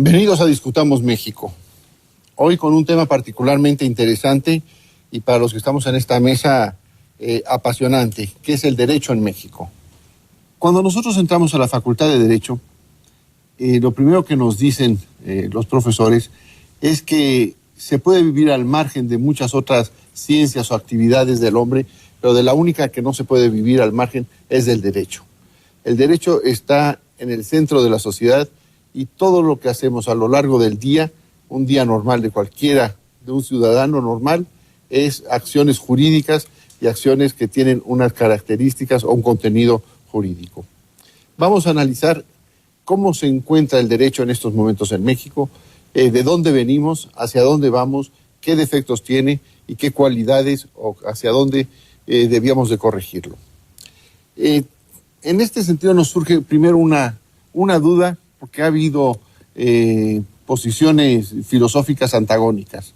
Bienvenidos a Discutamos México. Hoy con un tema particularmente interesante y para los que estamos en esta mesa apasionante, que es el derecho en México. Cuando nosotros entramos a la Facultad de Derecho, lo primero que nos dicen los profesores es que se puede vivir al margen de muchas otras ciencias o actividades del hombre, pero de la única que no se puede vivir al margen es del derecho. El derecho está en el centro de la sociedad y todo lo que hacemos a lo largo del día, un día normal de cualquiera, de un ciudadano normal, es acciones jurídicas y acciones que tienen unas características o un contenido jurídico. Vamos a analizar cómo se encuentra el derecho en estos momentos en México, de dónde venimos, hacia dónde vamos, qué defectos tiene y qué cualidades o hacia dónde debíamos de corregirlo. En este sentido nos surge primero una duda, porque ha habido posiciones filosóficas antagónicas.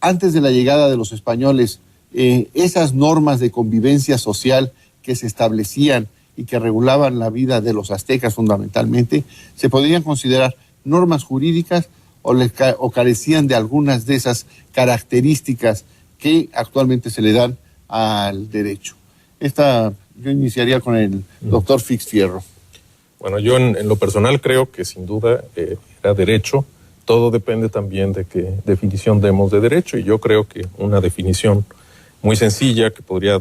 Antes de la llegada de los españoles, esas normas de convivencia social que se establecían y que regulaban la vida de los aztecas fundamentalmente, ¿se podrían considerar normas jurídicas o carecían de algunas de esas características que actualmente se le dan al derecho? Yo iniciaría con el doctor Fix Fierro. Bueno, yo en lo personal creo que sin duda era derecho. Todo depende también de qué definición demos de derecho, y yo creo que una definición muy sencilla que podría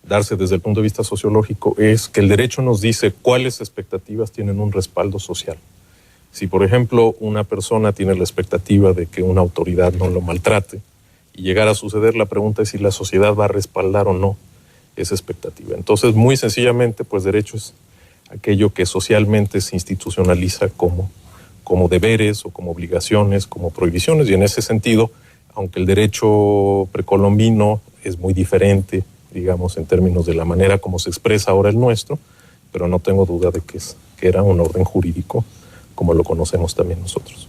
darse desde el punto de vista sociológico es que el derecho nos dice cuáles expectativas tienen un respaldo social. Si, por ejemplo, una persona tiene la expectativa de que una autoridad no lo maltrate y llegara a suceder, la pregunta es si la sociedad va a respaldar o no esa expectativa. Entonces, muy sencillamente, pues derecho es aquello que socialmente se institucionaliza como deberes o como obligaciones, como prohibiciones, y en ese sentido, aunque el derecho precolombino es muy diferente, digamos, en términos de la manera como se expresa ahora el nuestro, pero no tengo duda de que era un orden jurídico como lo conocemos también nosotros.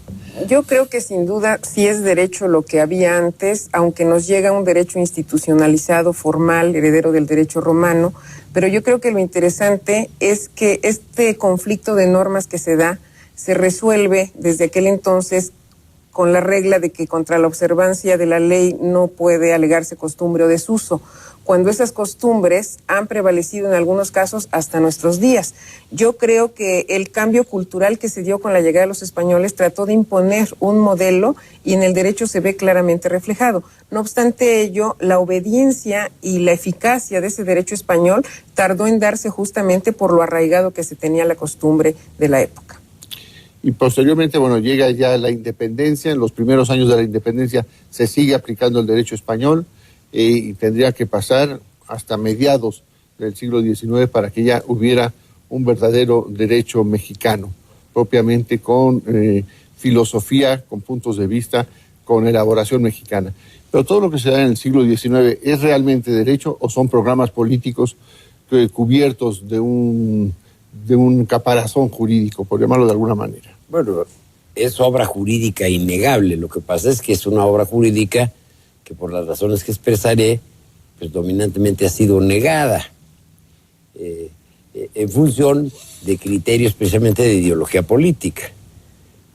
Yo creo que sin duda sí es derecho lo que había antes, aunque nos llega un derecho institucionalizado, formal, heredero del derecho romano, pero yo creo que lo interesante es que este conflicto de normas que se da se resuelve desde aquel entonces con la regla de que contra la observancia de la ley no puede alegarse costumbre o desuso, cuando esas costumbres han prevalecido en algunos casos hasta nuestros días. Yo creo que el cambio cultural que se dio con la llegada de los españoles trató de imponer un modelo y en el derecho se ve claramente reflejado. No obstante ello, la obediencia y la eficacia de ese derecho español tardó en darse justamente por lo arraigado que se tenía la costumbre de la época. Y posteriormente, llega ya la independencia. En los primeros años de la independencia se sigue aplicando el derecho español y tendría que pasar hasta mediados del siglo XIX para que ya hubiera un verdadero derecho mexicano, propiamente con filosofía, con puntos de vista, con elaboración mexicana. Pero todo lo que se da en el siglo XIX, ¿es realmente derecho o son programas políticos cubiertos de un caparazón jurídico, por llamarlo de alguna manera? Bueno, es obra jurídica innegable. Lo que pasa es que es una obra jurídica que por las razones que expresaré, pues dominantemente ha sido negada en función de criterios precisamente de ideología política.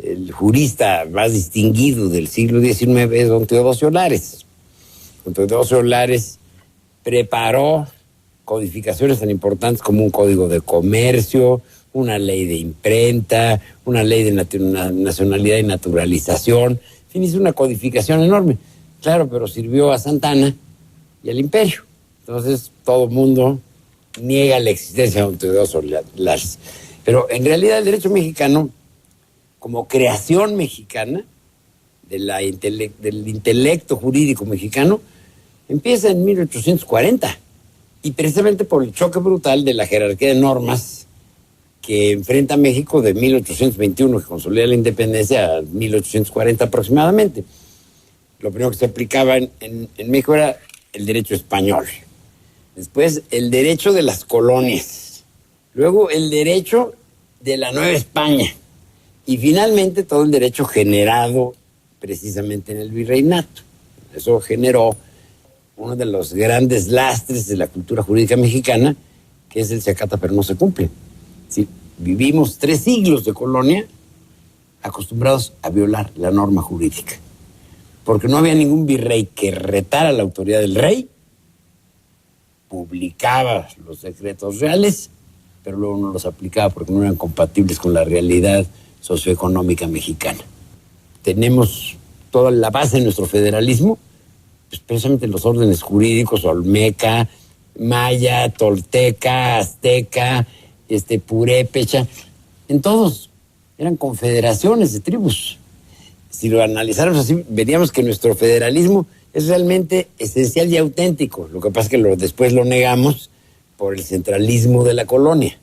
El jurista más distinguido del siglo XIX es don Teodosio Lares. Don Teodosio Lares preparó codificaciones tan importantes como un código de comercio, una ley de imprenta, una ley de nacionalidad y naturalización. En fin, hizo una codificación enorme. Claro, pero sirvió a Santa Anna y al imperio. Entonces, todo el mundo niega la existencia de don Teodosio Lares. Pero en realidad el derecho mexicano, como creación mexicana, del intelecto jurídico mexicano, empieza en 1840. Y precisamente por el choque brutal de la jerarquía de normas que enfrenta México de 1821, que consolida la independencia, a 1840 aproximadamente. Lo primero que se aplicaba en México era el derecho español. Después, el derecho de las colonias. Luego, el derecho de la Nueva España. Y finalmente, todo el derecho generado precisamente en el virreinato. Eso generó uno de los grandes lastres de la cultura jurídica mexicana, que es el se acata pero no se cumple. Sí, vivimos 3 siglos de colonia acostumbrados a violar la norma jurídica. Porque no había ningún virrey que retara la autoridad del rey, publicaba los decretos reales, pero luego no los aplicaba porque no eran compatibles con la realidad socioeconómica mexicana. Tenemos toda la base de nuestro federalismo, pues precisamente en los órdenes jurídicos, olmeca, maya, tolteca, azteca, purépecha, en todos eran confederaciones de tribus. Si lo analizáramos así, veríamos que nuestro federalismo es realmente esencial y auténtico. Lo que pasa es que después lo negamos por el centralismo de la colonia.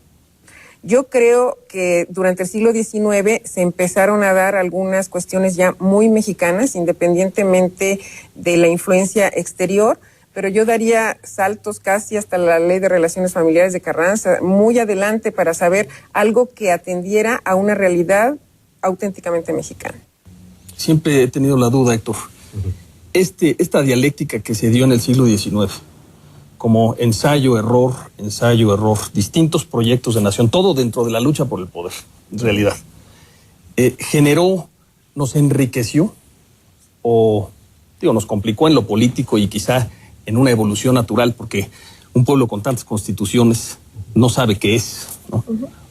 Yo creo que durante el siglo XIX se empezaron a dar algunas cuestiones ya muy mexicanas, independientemente de la influencia exterior, pero yo daría saltos casi hasta la Ley de Relaciones Familiares de Carranza, muy adelante, para saber algo que atendiera a una realidad auténticamente mexicana. Siempre he tenido la duda, Héctor. Esta dialéctica que se dio en el siglo XIX, como ensayo-error, distintos proyectos de nación, todo dentro de la lucha por el poder, en realidad, generó, nos enriqueció o, nos complicó en lo político y quizá en una evolución natural, porque un pueblo con tantas constituciones no sabe qué es, ¿no?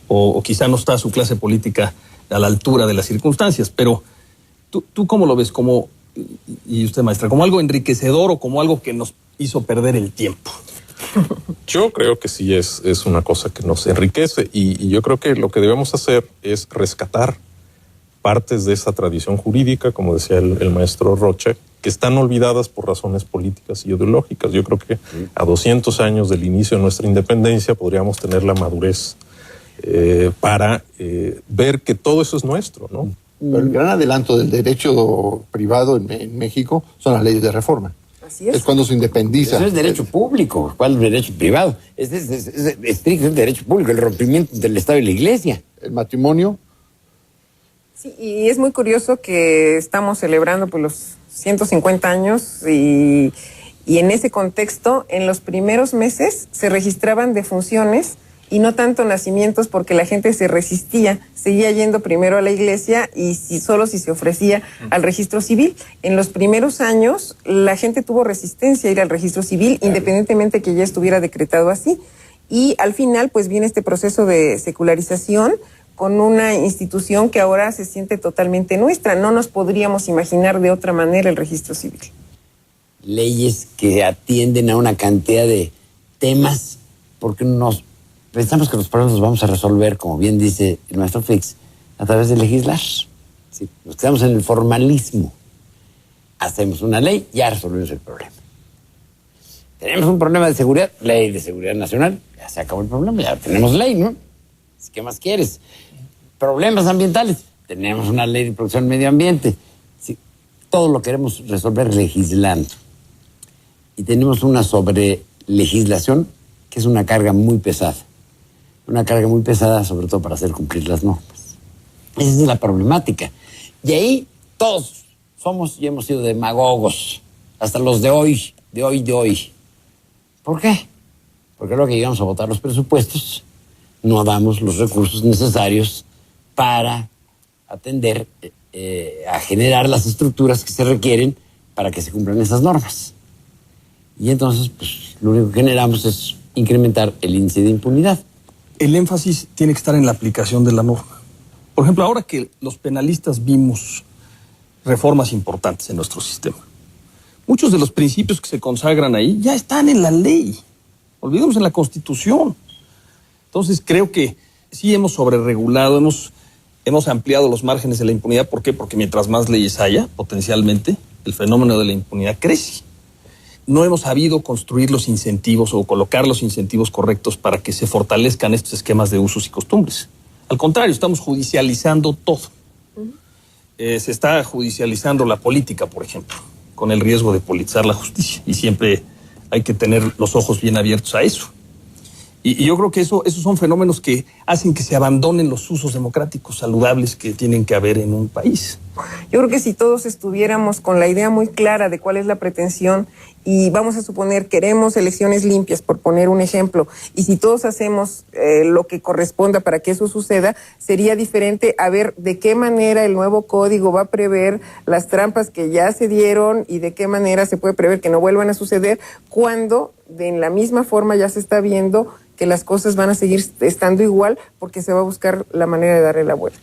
O quizá no está su clase política a la altura de las circunstancias, pero ¿tú cómo lo ves? Y usted, maestra, ¿como algo enriquecedor o como algo que nos hizo perder el tiempo? Yo creo que sí es una cosa que nos enriquece y yo creo que lo que debemos hacer es rescatar partes de esa tradición jurídica, como decía el maestro Rocha, que están olvidadas por razones políticas y ideológicas. Yo creo que a 200 años del inicio de nuestra independencia podríamos tener la madurez para ver que todo eso es nuestro, ¿no? Pero el gran adelanto del derecho privado en México son las leyes de reforma. Así es. Es cuando se independiza. Eso es derecho público. ¿Cuál es derecho privado? Es estricto el derecho público, el rompimiento del Estado y la Iglesia. El matrimonio. Sí, y es muy curioso que estamos celebrando pues, los 150 años y en ese contexto, en los primeros meses se registraban defunciones y no tanto nacimientos porque la gente se resistía, seguía yendo primero a la iglesia y solo si se ofrecía al registro civil. En los primeros años la gente tuvo resistencia a ir al registro civil, independientemente que ya estuviera decretado así. Y al final pues viene este proceso de secularización con una institución que ahora se siente totalmente nuestra. No nos podríamos imaginar de otra manera el registro civil. Leyes que atienden a una cantidad de temas porque pensamos que los problemas los vamos a resolver, como bien dice el maestro Fix, a través de legislar. Sí, nos quedamos en el formalismo. Hacemos una ley, ya resolvimos el problema. Tenemos un problema de seguridad, ley de seguridad nacional, ya se acabó el problema, ya tenemos ley, ¿no? ¿Qué más quieres? Problemas ambientales, tenemos una ley de protección del medio ambiente. Sí, todo lo queremos resolver legislando. Y tenemos una sobrelegislación que es una carga muy pesada. Una carga muy pesada, sobre todo para hacer cumplir las normas. Esa es la problemática. Y ahí todos somos y hemos sido demagogos, hasta los de hoy. ¿Por qué? Porque luego que llegamos a votar los presupuestos, no damos los recursos necesarios para atender, a generar las estructuras que se requieren para que se cumplan esas normas. Y entonces, pues, lo único que generamos es incrementar el índice de impunidad. El énfasis tiene que estar en la aplicación de la norma. Por ejemplo, ahora que los penalistas vimos reformas importantes en nuestro sistema, muchos de los principios que se consagran ahí ya están en la ley. Olvidemos en la Constitución. Entonces, creo que sí hemos sobreregulado, hemos ampliado los márgenes de la impunidad. ¿Por qué? Porque mientras más leyes haya, potencialmente, el fenómeno de la impunidad crece. No hemos sabido construir los incentivos o colocar los incentivos correctos para que se fortalezcan estos esquemas de usos y costumbres. Al contrario, estamos judicializando todo. Se está judicializando la política, por ejemplo, con el riesgo de politizar la justicia. Y siempre hay que tener los ojos bien abiertos a eso. Y yo creo que esos son fenómenos que hacen que se abandonen los usos democráticos saludables que tienen que haber en un país. Yo creo que si todos estuviéramos con la idea muy clara de cuál es la pretensión y vamos a suponer queremos elecciones limpias, por poner un ejemplo, y si todos hacemos lo que corresponda para que eso suceda, sería diferente a ver de qué manera el nuevo código va a prever las trampas que ya se dieron y de qué manera se puede prever que no vuelvan a suceder cuando en la misma forma ya se está viendo que las cosas van a seguir estando igual porque se va a buscar la manera de darle la vuelta.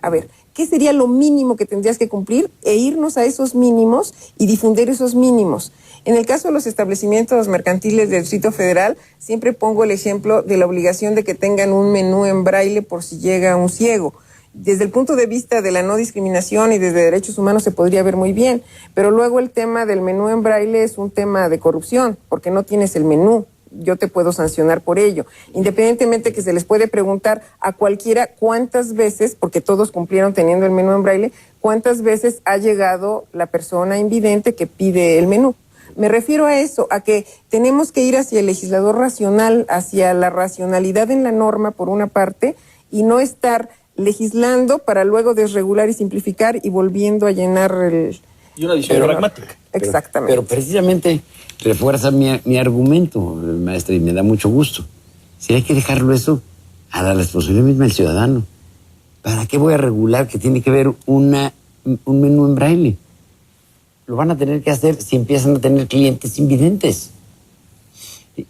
A ver, ¿qué sería lo mínimo que tendrías que cumplir e irnos a esos mínimos y difundir esos mínimos? En el caso de los establecimientos mercantiles del Distrito Federal, siempre pongo el ejemplo de la obligación de que tengan un menú en braille por si llega un ciego. Desde el punto de vista de la no discriminación y desde derechos humanos se podría ver muy bien, pero luego el tema del menú en braille es un tema de corrupción, porque no tienes el menú. Yo te puedo sancionar por ello. Independientemente que se les puede preguntar a cualquiera cuántas veces, porque todos cumplieron teniendo el menú en braille, cuántas veces ha llegado la persona invidente que pide el menú. Me refiero a eso, a que tenemos que ir hacia el legislador racional, hacia la racionalidad en la norma por una parte, y no estar legislando para luego desregular y simplificar y volviendo a llenar el... Y una visión pragmática. Exactamente. Pero precisamente refuerza mi argumento, maestra, y me da mucho gusto. Si hay que dejarlo eso a la responsabilidad misma del ciudadano. ¿Para qué voy a regular que tiene que haber un menú en braille? Lo van a tener que hacer si empiezan a tener clientes invidentes.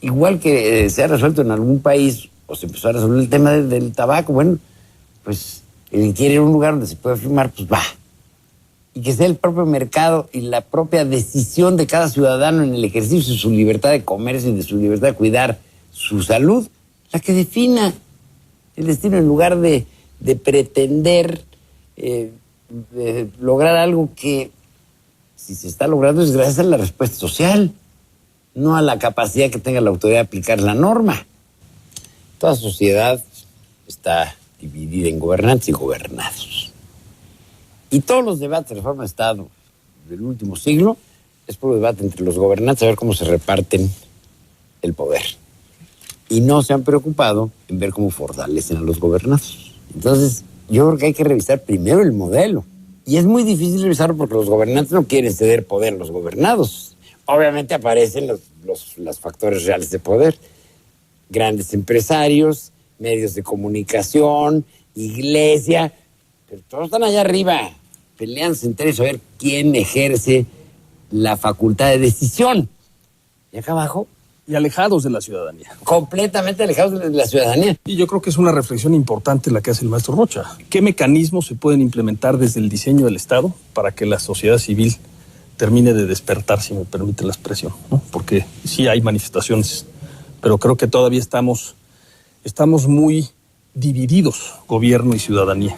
Igual que se ha resuelto en algún país, o se empezó a resolver el tema del tabaco, bueno, pues el que quiere ir a un lugar donde se puede fumar, pues va. Y que sea el propio mercado y la propia decisión de cada ciudadano en el ejercicio de su libertad de comercio y de su libertad de cuidar su salud, la que defina el destino en lugar de pretender lograr algo que, si se está logrando, es gracias a la respuesta social, no a la capacidad que tenga la autoridad de aplicar la norma. Toda sociedad está dividida en gobernantes y gobernados. Y todos los debates de reforma de Estado del último siglo es por debate entre los gobernantes a ver cómo se reparten el poder. Y no se han preocupado en ver cómo fortalecen a los gobernados. Entonces, yo creo que hay que revisar primero el modelo. Y es muy difícil revisarlo porque los gobernantes no quieren ceder poder a los gobernados. Obviamente aparecen los factores reales de poder. Grandes empresarios, medios de comunicación, iglesia, pero todos están allá arriba, peleándose entre ellos a ver quién ejerce la facultad de decisión. Y acá abajo... Y alejados de la ciudadanía. Completamente alejados de la ciudadanía. Y yo creo que es una reflexión importante la que hace el maestro Rocha. ¿Qué mecanismos se pueden implementar desde el diseño del Estado para que la sociedad civil termine de despertar, si me permite la expresión, ¿no? Porque sí hay manifestaciones, pero creo que todavía estamos muy divididos, gobierno y ciudadanía.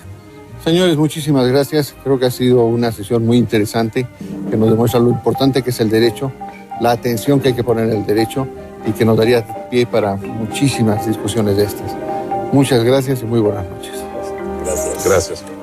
Señores, muchísimas gracias. Creo que ha sido una sesión muy interesante que nos demuestra lo importante que es el derecho, la atención que hay que poner en el derecho y que nos daría pie para muchísimas discusiones de estas. Muchas gracias y muy buenas noches. Gracias. Gracias.